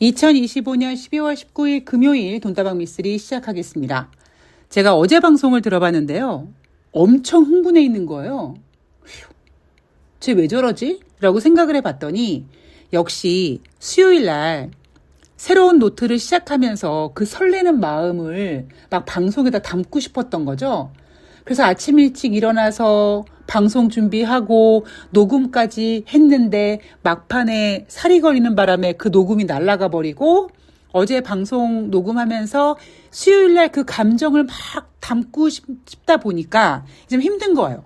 2025년 12월 19일 금요일 돈다방 미쓰리 시작하겠습니다. 제가 어제 방송을 들어봤는데요. 엄청 흥분해 있는 거예요. 쟤 왜 저러지? 라고 생각을 해봤더니 역시 수요일 날 새로운 노트를 시작하면서 그 설레는 마음을 막 방송에다 담고 싶었던 거죠. 그래서 아침 일찍 일어나서 방송 준비하고 녹음까지 했는데 막판에 살이 걸리는 바람에 그 녹음이 날아가 버리고 어제 방송 녹음하면서 수요일 날 그 감정을 막 담고 싶다 보니까 좀 힘든 거예요.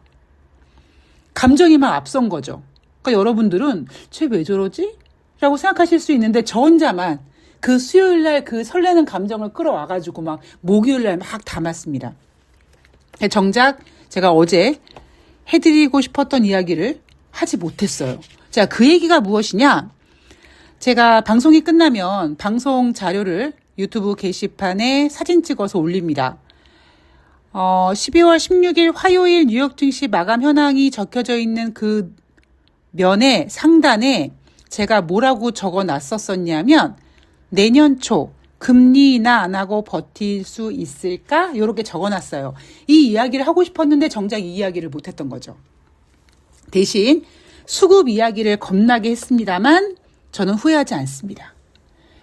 감정이 막 앞선 거죠. 그러니까 여러분들은 쟤 왜 저러지? 라고 생각하실 수 있는데 저 혼자만 그 수요일 날 그 설레는 감정을 끌어와가지고 막 목요일 날 막 담았습니다. 정작 제가 어제 해드리고 싶었던 이야기를 하지 못했어요. 자, 그 얘기가 무엇이냐? 제가 방송이 끝나면 방송 자료를 유튜브 게시판에 사진 찍어서 올립니다. 12월 16일 화요일 뉴욕 증시 마감 현황이 적혀져 있는 그 면의 상단에 제가 뭐라고 적어 놨었었냐면 내년 초 금리 인하 안 하고 버틸 수 있을까? 이렇게 적어놨어요. 이 이야기를 하고 싶었는데 정작 이 이야기를 못했던 거죠. 대신 수급 이야기를 겁나게 했습니다만 저는 후회하지 않습니다.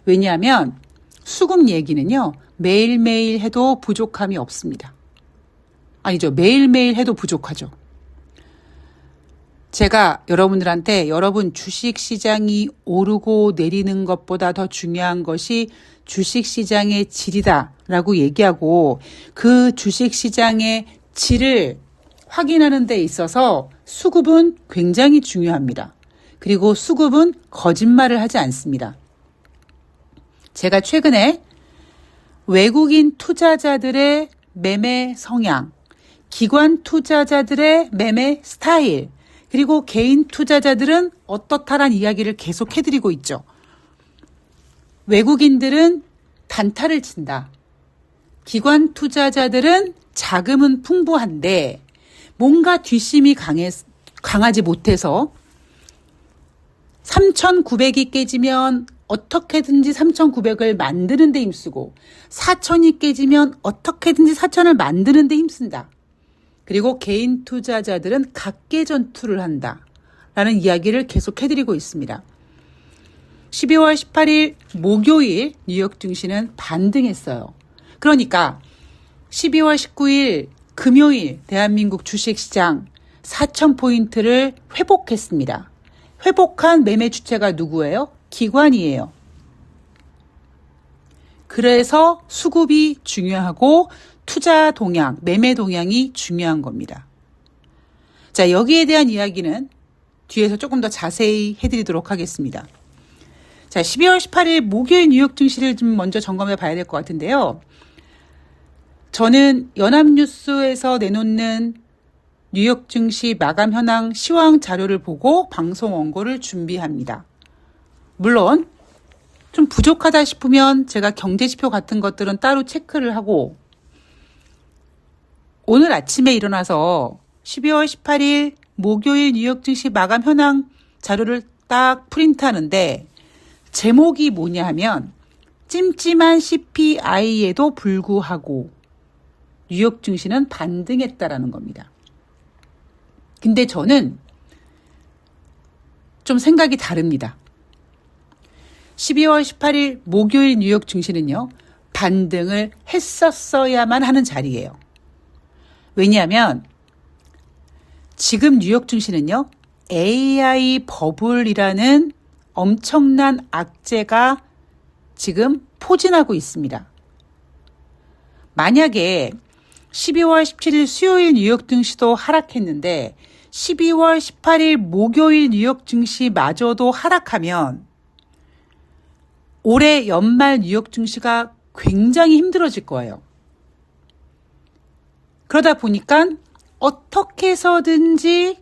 왜냐하면 수급 얘기는요. 매일매일 해도 부족함이 없습니다. 아니죠. 매일매일 해도 부족하죠. 제가 여러분들한테 여러분 주식시장이 오르고 내리는 것보다 더 중요한 것이 주식시장의 질이다라고 얘기하고 그 주식시장의 질을 확인하는 데 있어서 수급은 굉장히 중요합니다. 그리고 수급은 거짓말을 하지 않습니다. 제가 최근에 외국인 투자자들의 매매 성향, 기관 투자자들의 매매 스타일, 그리고 개인 투자자들은 어떻다란 이야기를 계속 해드리고 있죠. 외국인들은 단타를 친다. 기관 투자자들은 자금은 풍부한데 뭔가 뒷심이 강하지 못해서 3,900이 깨지면 어떻게든지 3,900을 만드는 데 힘쓰고 4,000이 깨지면 어떻게든지 4,000을 만드는 데 힘쓴다. 그리고 개인 투자자들은 각계 전투를 한다라는 이야기를 계속 해드리고 있습니다. 12월 18일 목요일 뉴욕 증시는 반등했어요. 그러니까 12월 19일 금요일 대한민국 주식시장 4,000포인트를 회복했습니다. 회복한 매매 주체가 누구예요? 기관이에요. 그래서 수급이 중요하고 투자 동향, 매매 동향이 중요한 겁니다. 자, 여기에 대한 이야기는 뒤에서 조금 더 자세히 해드리도록 하겠습니다. 자, 12월 18일 목요일 뉴욕 증시를 좀 먼저 점검해 봐야 될 것 같은데요. 저는 연합뉴스에서 내놓는 뉴욕 증시 마감 현황 시황 자료를 보고 방송 원고를 준비합니다. 물론 좀 부족하다 싶으면 제가 경제지표 같은 것들은 따로 체크를 하고 오늘 아침에 일어나서 12월 18일 목요일 뉴욕 증시 마감 현황 자료를 딱 프린트하는데 제목이 뭐냐 하면 찜찜한 CPI에도 불구하고 뉴욕 증시는 반등했다라는 겁니다. 근데 저는 좀 생각이 다릅니다. 12월 18일 목요일 뉴욕 증시는요. 반등을 했었어야만 하는 자리예요. 왜냐하면 지금 뉴욕 증시는요. AI 버블이라는 엄청난 악재가 지금 포진하고 있습니다. 만약에 12월 17일 수요일 뉴욕 증시도 하락했는데 12월 18일 목요일 뉴욕 증시마저도 하락하면 올해 연말 뉴욕 증시가 굉장히 힘들어질 거예요. 그러다 보니까 어떻게 해서든지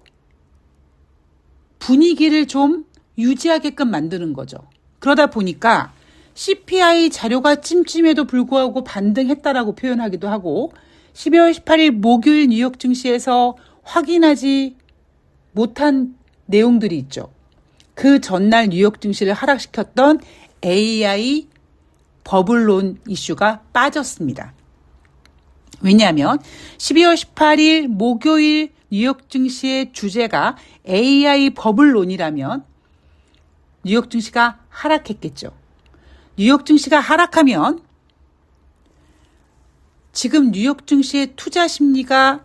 분위기를 좀 유지하게끔 만드는 거죠. 그러다 보니까 CPI 자료가 찜찜해도 불구하고 반등했다라고 표현하기도 하고 12월 18일 목요일 뉴욕 증시에서 확인하지 못한 내용들이 있죠. 그 전날 뉴욕 증시를 하락시켰던 AI 버블론 이슈가 빠졌습니다. 왜냐하면 12월 18일 목요일 뉴욕 증시의 주제가 AI 버블론이라면 뉴욕 증시가 하락했겠죠. 뉴욕 증시가 하락하면 지금 뉴욕 증시의 투자 심리가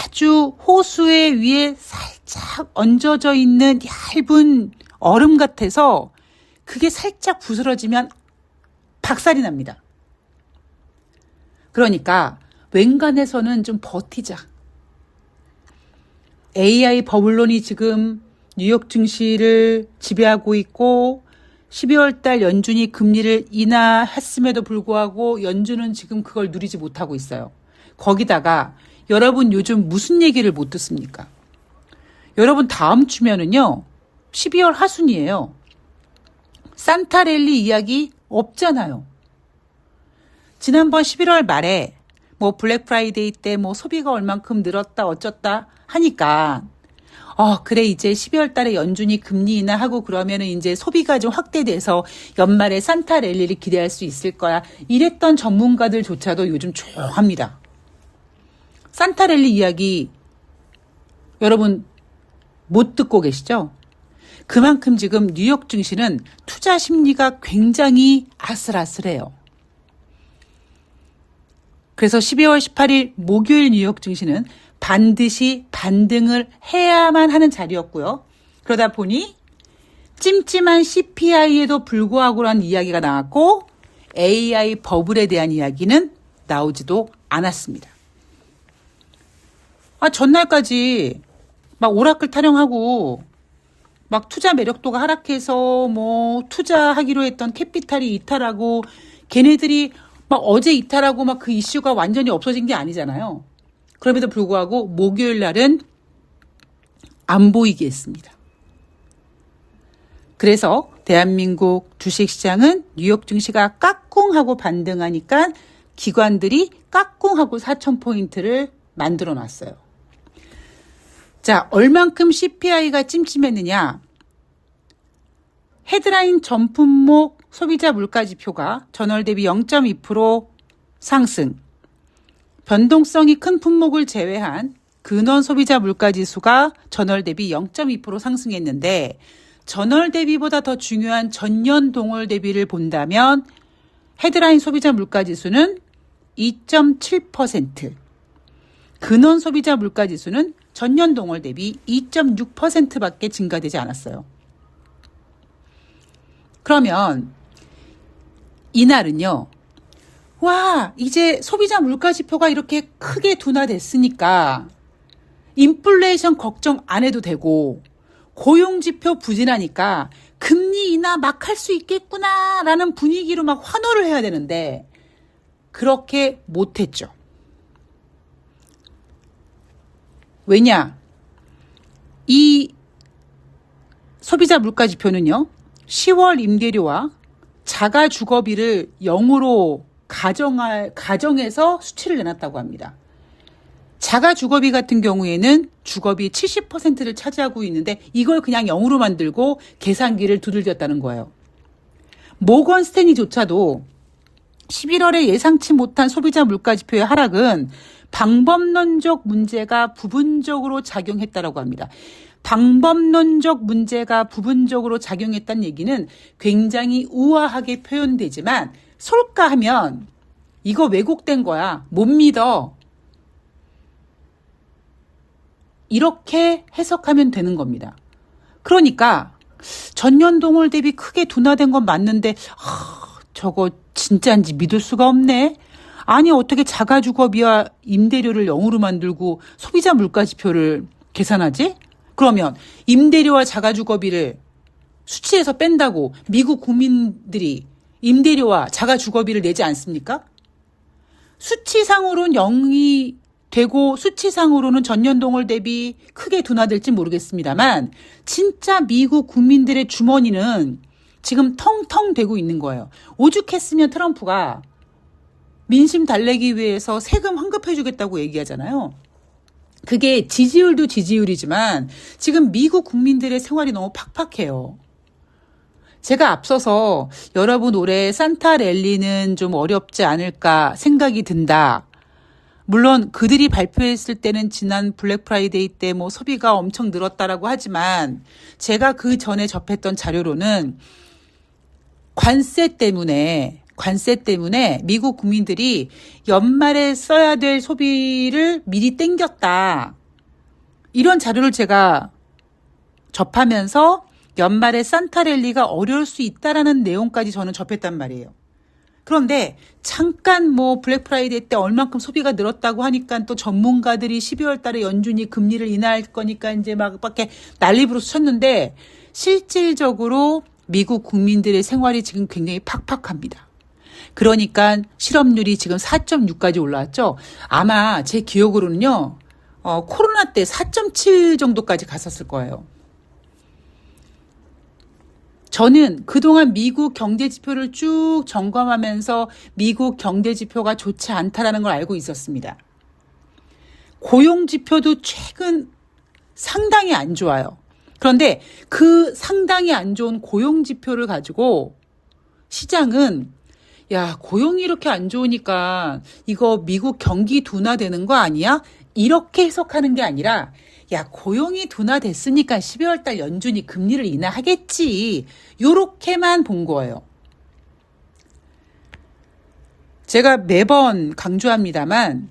아주 호수의 위에 살짝 얹어져 있는 얇은 얼음 같아서 그게 살짝 부스러지면 박살이 납니다. 그러니까 웬간해서는 좀 버티자. AI 버블론이 지금 뉴욕 증시를 지배하고 있고 12월 달 연준이 금리를 인하했음에도 불구하고 연준은 지금 그걸 누리지 못하고 있어요. 거기다가 여러분 요즘 무슨 얘기를 못 듣습니까? 여러분 다음 주면은요. 12월 하순이에요. 산타랠리 이야기 없잖아요. 지난번 11월 말에 뭐 블랙 프라이데이 때 뭐 소비가 얼만큼 늘었다 어쩌다 하니까 그래 이제 12월 달에 연준이 금리 인하하고 그러면은 이제 소비가 좀 확대돼서 연말에 산타랠리를 기대할 수 있을 거야. 이랬던 전문가들조차도 요즘 조용합니다. 산타랠리 이야기 여러분 못 듣고 계시죠? 그만큼 지금 뉴욕 증시는 투자 심리가 굉장히 아슬아슬해요. 그래서 12월 18일 목요일 뉴욕 증시는 반드시 반등을 해야만 하는 자리였고요. 그러다 보니 찜찜한 CPI에도 불구하고라는 이야기가 나왔고 AI 버블에 대한 이야기는 나오지도 않았습니다. 전날까지 막 오라클 타령하고 막 투자 매력도가 하락해서 뭐 투자하기로 했던 캐피탈이 이탈하고 걔네들이 막 어제 이탈하고 막 그 이슈가 완전히 없어진 게 아니잖아요. 그럼에도 불구하고 목요일 날은 안 보이게 했습니다. 그래서 대한민국 주식시장은 뉴욕 증시가 까꿍하고 반등하니까 기관들이 까꿍하고 4,000포인트를 만들어 놨어요. 자, 얼만큼 CPI가 찜찜했느냐? 헤드라인 전 품목 소비자 물가지표가 전월 대비 0.2% 상승. 변동성이 큰 품목을 제외한 근원 소비자 물가지수가 전월 대비 0.2% 상승했는데 전월 대비보다 더 중요한 전년 동월 대비를 본다면 헤드라인 소비자 물가지수는 2.7%, 근원 소비자 물가지수는 전년 동월 대비 2.6%밖에 증가되지 않았어요. 그러면 이날은요. 와, 이제 소비자 물가지표가 이렇게 크게 둔화됐으니까 인플레이션 걱정 안 해도 되고 고용지표 부진하니까 금리 인하 막 할 수 있겠구나라는 분위기로 막 환호를 해야 되는데 그렇게 못했죠. 왜냐? 이 소비자 물가지표는요. 10월 임대료와 자가 주거비를 0으로 가정해서 수치를 내놨다고 합니다. 자가 주거비 같은 경우에는 주거비 70%를 차지하고 있는데 이걸 그냥 0으로 만들고 계산기를 두들겼다는 거예요. 모건 스탠리조차도 11월에 예상치 못한 소비자 물가지표의 하락은 방법론적 문제가 부분적으로 작용했다고 합니다. 방법론적 문제가 부분적으로 작용했다는 얘기는 굉장히 우아하게 표현되지만 솔까하면 이거 왜곡된 거야. 못 믿어. 이렇게 해석하면 되는 겁니다. 그러니까 전년 동월 대비 크게 둔화된 건 맞는데 저거 진짜인지 믿을 수가 없네. 아니 어떻게 자가주거비와 임대료를 0으로 만들고 소비자 물가지표를 계산하지? 그러면 임대료와 자가주거비를 수치에서 뺀다고 미국 국민들이 임대료와 자가주거비를 내지 않습니까? 수치상으로는 0이 되고 수치상으로는 전년 동월 대비 크게 둔화될지 모르겠습니다만 진짜 미국 국민들의 주머니는 지금 텅텅 되고 있는 거예요. 오죽했으면 트럼프가 민심 달래기 위해서 세금 환급해 주겠다고 얘기하잖아요. 그게 지지율도 지지율이지만 지금 미국 국민들의 생활이 너무 팍팍해요. 제가 앞서서 여러분 올해 산타 랠리는 좀 어렵지 않을까 생각이 든다. 물론 그들이 발표했을 때는 지난 블랙 프라이데이 때 뭐 소비가 엄청 늘었다라고 하지만 제가 그 전에 접했던 자료로는 관세 때문에 미국 국민들이 연말에 써야 될 소비를 미리 땡겼다. 이런 자료를 제가 접하면서 연말에 산타랠리가 어려울 수 있다라는 내용까지 저는 접했단 말이에요. 그런데 잠깐 뭐 블랙 프라이데이 때 얼만큼 소비가 늘었다고 하니까 또 전문가들이 12월 달에 연준이 금리를 인하할 거니까 이제 막 밖에 난리부르스 쳤는데 실질적으로 미국 국민들의 생활이 지금 굉장히 팍팍합니다. 그러니까 실업률이 지금 4.6까지 올라왔죠. 아마 제 기억으로는요. 코로나 때 4.7 정도까지 갔었을 거예요. 저는 그동안 미국 경제 지표를 쭉 점검하면서 미국 경제 지표가 좋지 않다라는 걸 알고 있었습니다. 고용 지표도 최근 상당히 안 좋아요. 그런데 그 상당히 안 좋은 고용 지표를 가지고 시장은 야, 고용이 이렇게 안 좋으니까 이거 미국 경기 둔화되는 거 아니야? 이렇게 해석하는 게 아니라 야, 고용이 둔화됐으니까 12월 달 연준이 금리를 인하하겠지. 요렇게만 본 거예요. 제가 매번 강조합니다만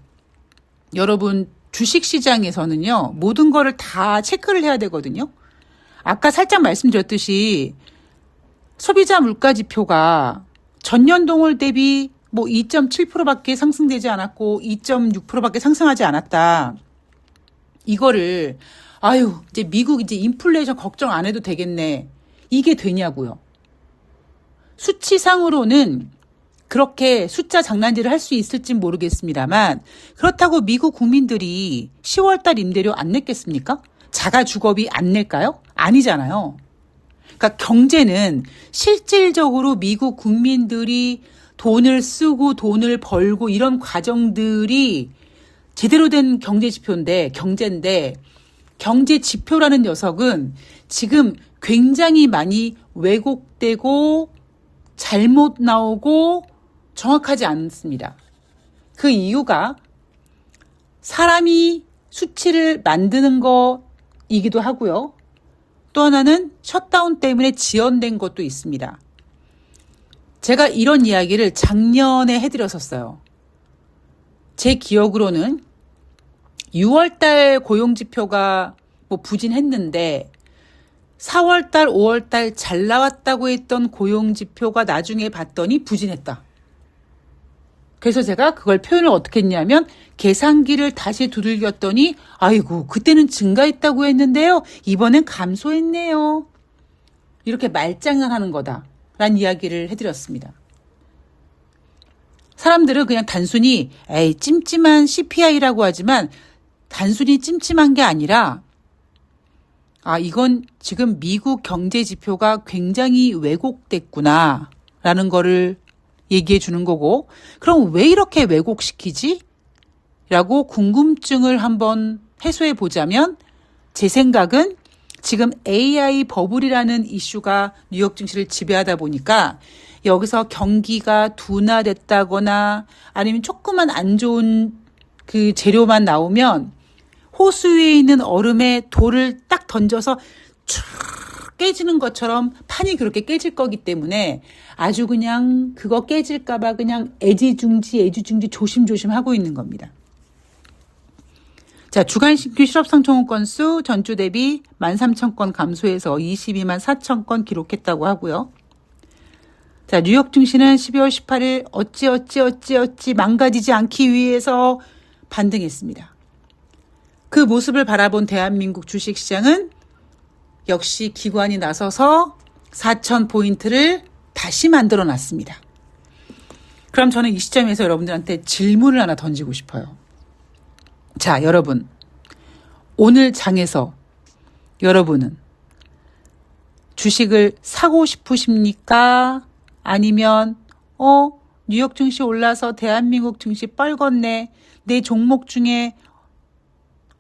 여러분 주식시장에서는요. 모든 거를 다 체크를 해야 되거든요. 아까 살짝 말씀드렸듯이 소비자 물가지표가 전년동월 대비 뭐 2.7%밖에 상승되지 않았고 2.6%밖에 상승하지 않았다. 이거를 이제 미국 이제 인플레이션 걱정 안 해도 되겠네. 이게 되냐고요. 수치상으로는 그렇게 숫자 장난질을 할 수 있을진 모르겠습니다만 그렇다고 미국 국민들이 10월 달 임대료 안 냈겠습니까? 자가 주거비 안 낼까요? 아니잖아요. 그러니까 경제는 실질적으로 미국 국민들이 돈을 쓰고 돈을 벌고 이런 과정들이 제대로 된 경제지표인데 경제인데 경제지표라는 녀석은 지금 굉장히 많이 왜곡되고 잘못 나오고 정확하지 않습니다. 그 이유가 사람이 수치를 만드는 거이기도 하고요. 또 하나는 셧다운 때문에 지연된 것도 있습니다. 제가 이런 이야기를 작년에 해드렸었어요. 제 기억으로는 6월달 고용지표가 뭐 부진했는데 4월달, 5월달 잘 나왔다고 했던 고용지표가 나중에 봤더니 부진했다. 그래서 제가 그걸 표현을 어떻게 했냐면 계산기를 다시 두들겼더니 아이고 그때는 증가했다고 했는데요. 이번엔 감소했네요. 이렇게 말장난하는 거다라는 이야기를 해드렸습니다. 사람들은 그냥 단순히 찜찜한 CPI라고 하지만 단순히 찜찜한 게 아니라 이건 지금 미국 경제 지표가 굉장히 왜곡됐구나 라는 거를 얘기해 주는 거고 그럼 왜 이렇게 왜곡시키지? 라고 궁금증을 한번 해소해 보자면 제 생각은 지금 AI 버블이라는 이슈가 뉴욕 증시를 지배하다 보니까 여기서 경기가 둔화됐다거나 아니면 조금만 안 좋은 그 재료만 나오면 호수 위에 있는 얼음에 돌을 딱 던져서 쫙 깨지는 것처럼 판이 그렇게 깨질 거기 때문에 아주 그냥 그거 깨질까봐 그냥 애지중지 조심조심 하고 있는 겁니다. 자, 주간 신규 실업상 청구 건수 전주 대비 13,000건 감소해서 22만 4천 건 기록했다고 하고요. 자, 뉴욕 증시는 12월 18일 어찌 망가지지 않기 위해서 반등했습니다. 그 모습을 바라본 대한민국 주식시장은 역시 기관이 나서서 4,000포인트를 다시 만들어 놨습니다. 그럼 저는 이 시점에서 여러분들한테 질문을 하나 던지고 싶어요. 자, 여러분. 오늘 장에서 여러분은 주식을 사고 싶으십니까? 아니면 뉴욕 증시 올라서 대한민국 증시 뻘겋네. 내 종목 중에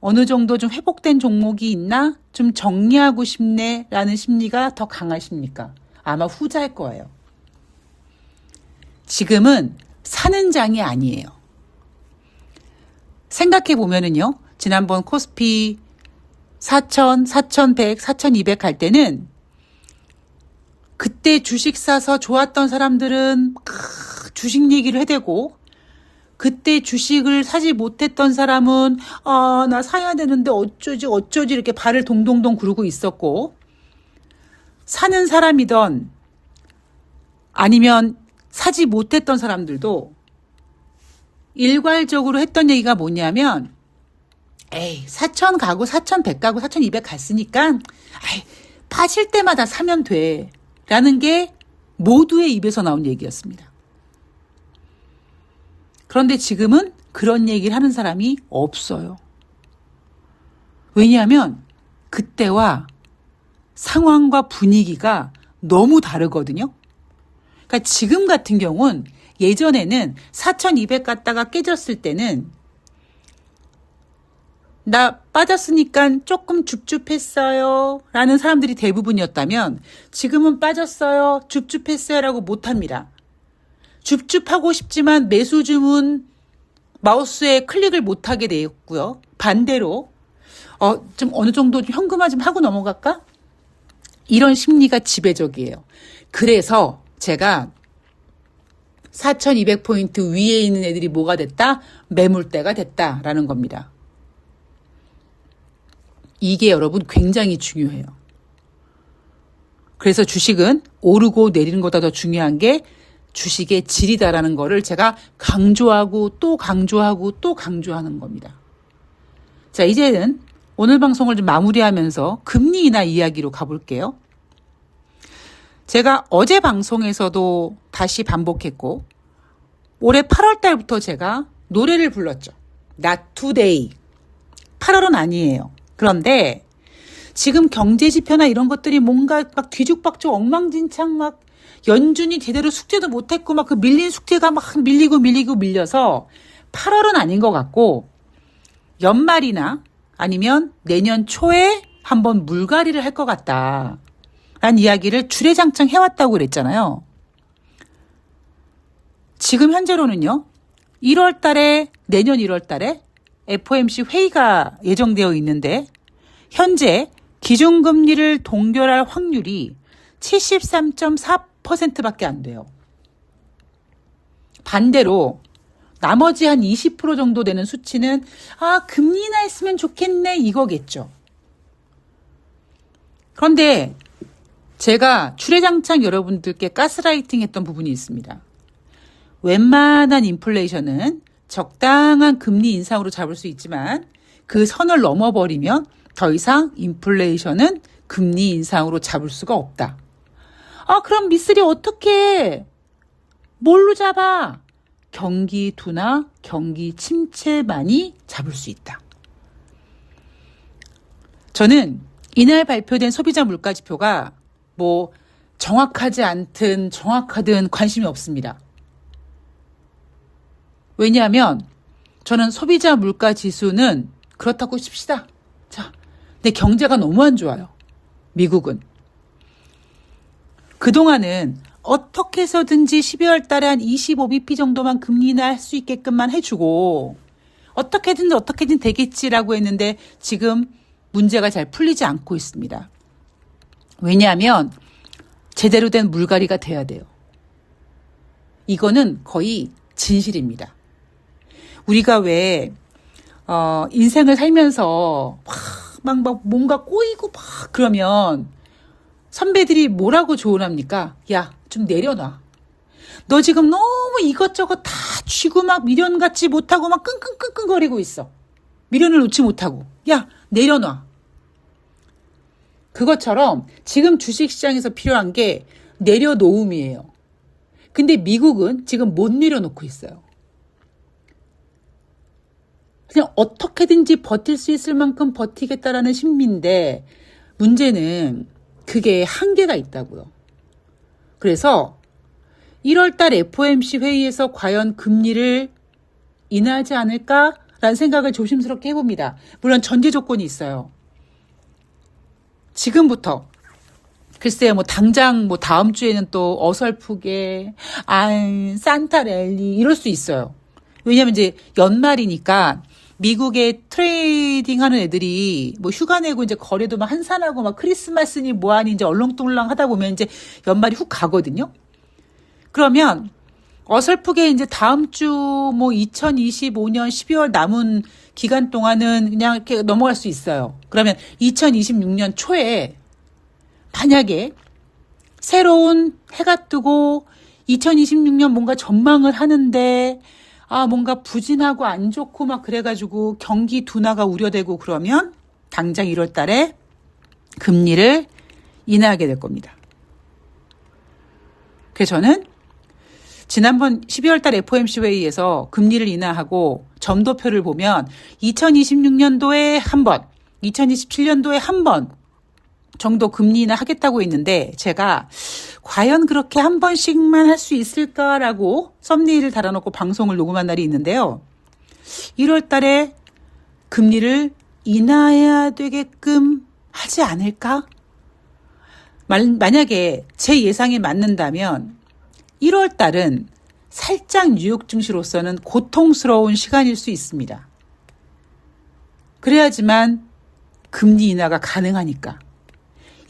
어느 정도 좀 회복된 종목이 있나? 좀 정리하고 싶네 라는 심리가 더 강하십니까? 아마 후자일 거예요. 지금은 사는 장이 아니에요. 생각해 보면은요. 지난번 코스피 4,000, 4,100, 4,200 갈 때는 그때 주식 사서 좋았던 사람들은 주식 얘기를 해대고 그때 주식을 사지 못했던 사람은 나 사야 되는데 어쩌지 이렇게 발을 동동동 구르고 있었고 사는 사람이던 아니면 사지 못했던 사람들도 일괄적으로 했던 얘기가 뭐냐면 4,000 가고 4,100 가고 4,200 갔으니까 파실 때마다 사면 돼 라는 게 모두의 입에서 나온 얘기였습니다. 그런데 지금은 그런 얘기를 하는 사람이 없어요. 왜냐하면 그때와 상황과 분위기가 너무 다르거든요. 그러니까 지금 같은 경우는 예전에는 4,200 갔다가 깨졌을 때는 나 빠졌으니까 조금 줍줍했어요 라는 사람들이 대부분이었다면 지금은 빠졌어요, 줍줍했어요 라고 못합니다. 줍줍하고 싶지만 매수 주문 마우스에 클릭을 못하게 되었고요. 반대로 좀 어느 정도 좀 현금화 좀 하고 넘어갈까? 이런 심리가 지배적이에요. 그래서 제가 4,200포인트 위에 있는 애들이 뭐가 됐다? 매물대가 됐다라는 겁니다. 이게 여러분 굉장히 중요해요. 그래서 주식은 오르고 내리는 것보다 더 중요한 게 주식의 질이다라는 거를 제가 강조하고 또 강조하고 또 강조하는 겁니다. 자, 이제는 오늘 방송을 좀 마무리하면서 금리 인하 이야기로 가볼게요. 제가 어제 방송에서도 다시 반복했고 올해 8월 달부터 제가 노래를 불렀죠. Not today. 8월은 아니에요. 그런데 지금 경제 지표나 이런 것들이 뭔가 막 뒤죽박죽 엉망진창 막 연준이 제대로 숙제도 못했고 막 그 밀린 숙제가 막 밀려서 8월은 아닌 것 같고 연말이나 아니면 내년 초에 한번 물갈이를 할 것 같다 라는 이야기를 주례장창 해왔다고 그랬잖아요. 지금 현재로는요. 1월 달에 내년 1월 달에 FOMC 회의가 예정되어 있는데 현재 기준금리를 동결할 확률이 73.4%밖에 안 돼요. 반대로 나머지 한 20% 정도 되는 수치는 금리 인하했으면 좋겠네 이거겠죠. 그런데 제가 주례장창 여러분들께 가스라이팅 했던 부분이 있습니다. 웬만한 인플레이션은 적당한 금리 인상으로 잡을 수 있지만 그 선을 넘어버리면 더 이상 인플레이션은 금리 인상으로 잡을 수가 없다. 그럼 미쓰리 어떻게 뭘로 잡아? 경기 둔화, 경기 침체만이 잡을 수 있다. 저는 이날 발표된 소비자 물가 지표가 뭐 정확하지 않든 정확하든 관심이 없습니다. 왜냐하면 저는 소비자 물가 지수는 그렇다고 칩시다. 자, 근데 경제가 너무 안 좋아요. 미국은. 그동안은 어떻게 해서든지 12월 달에 한 25bp 정도만 금리 인하 할 수 있게끔만 해주고 어떻게든 되겠지라고 했는데 지금 문제가 잘 풀리지 않고 있습니다. 왜냐하면 제대로 된 물갈이가 돼야 돼요. 이거는 거의 진실입니다. 우리가 왜 인생을 살면서 막 뭔가 꼬이고 막 그러면 선배들이 뭐라고 조언합니까? 야, 좀 내려놔. 너 지금 너무 이것저것 다 쥐고 막 미련 갖지 못하고 막 끙끙끙끙거리고 있어. 미련을 놓지 못하고. 야, 내려놔. 그것처럼 지금 주식시장에서 필요한 게 내려놓음이에요. 근데 미국은 지금 못 내려놓고 있어요. 그냥 어떻게든지 버틸 수 있을 만큼 버티겠다라는 심리인데 문제는 그게 한계가 있다고요. 그래서 1월달 FOMC 회의에서 과연 금리를 인하하지 않을까라는 생각을 조심스럽게 해봅니다. 물론 전제 조건이 있어요. 지금부터 글쎄요, 뭐, 당장, 뭐, 다음 주에는 또 어설프게, 산타랠리, 이럴 수 있어요. 왜냐면 이제 연말이니까, 미국에 트레이딩 하는 애들이, 뭐, 휴가 내고 이제 거래도 막 한산하고 막 크리스마스니 뭐하니 이제 얼렁뚱랑 하다 보면 이제 연말이 훅 가거든요? 그러면, 어설프게 이제 다음 주, 뭐, 2025년 12월 남은 기간 동안은 그냥 이렇게 넘어갈 수 있어요. 그러면 2026년 초에, 만약에 새로운 해가 뜨고 2026년 뭔가 전망을 하는데 뭔가 부진하고 안 좋고 막 그래가지고 경기 둔화가 우려되고 그러면 당장 1월 달에 금리를 인하하게 될 겁니다. 그래서 저는 지난번 12월 달 FOMC 회의에서 금리를 인하하고 점도표를 보면 2026년도에 한 번, 2027년도에 한 번 정도 금리 인하 하겠다고 했는데 제가 과연 그렇게 한 번씩만 할 수 있을까라고 썸네일을 달아놓고 방송을 녹음한 날이 있는데요. 1월 달에 금리를 인하해야 되게끔 하지 않을까? 만약에 제 예상이 맞는다면 1월 달은 살짝 뉴욕 증시로서는 고통스러운 시간일 수 있습니다. 그래야지만 금리 인하가 가능하니까.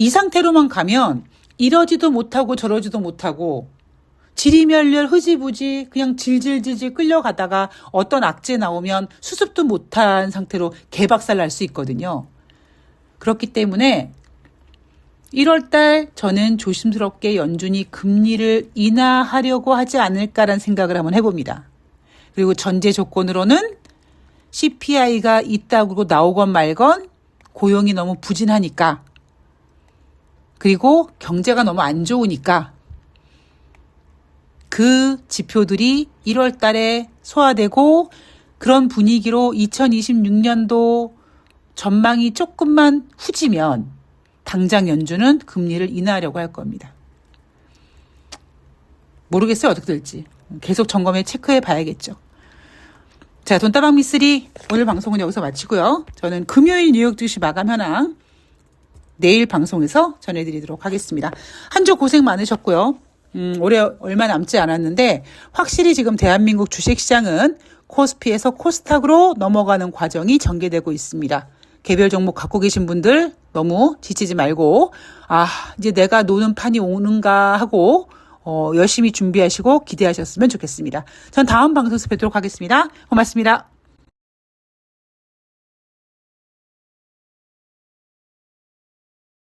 이 상태로만 가면 이러지도 못하고 저러지도 못하고 지리멸렬 흐지부지 그냥 질질질질 끌려가다가 어떤 악재 나오면 수습도 못한 상태로 개박살 날 수 있거든요. 그렇기 때문에 1월 달 저는 조심스럽게 연준이 금리를 인하하려고 하지 않을까라는 생각을 한번 해봅니다. 그리고 전제 조건으로는 CPI가 있다고 나오건 말건 고용이 너무 부진하니까 그리고 경제가 너무 안 좋으니까 그 지표들이 1월 달에 소화되고 그런 분위기로 2026년도 전망이 조금만 후지면 당장 연준은 금리를 인하하려고 할 겁니다. 모르겠어요. 어떻게 될지. 계속 점검해 체크해 봐야겠죠. 자, 돈다방 미쓰리 오늘 방송은 여기서 마치고요. 저는 금요일 뉴욕 증시 마감 현황 내일 방송에서 전해드리도록 하겠습니다. 한 주 고생 많으셨고요. 올해 얼마 남지 않았는데 확실히 지금 대한민국 주식시장은 코스피에서 코스닥으로 넘어가는 과정이 전개되고 있습니다. 개별 종목 갖고 계신 분들 너무 지치지 말고 이제 내가 노는 판이 오는가 하고 열심히 준비하시고 기대하셨으면 좋겠습니다. 전 다음 방송에서 뵙도록 하겠습니다. 고맙습니다.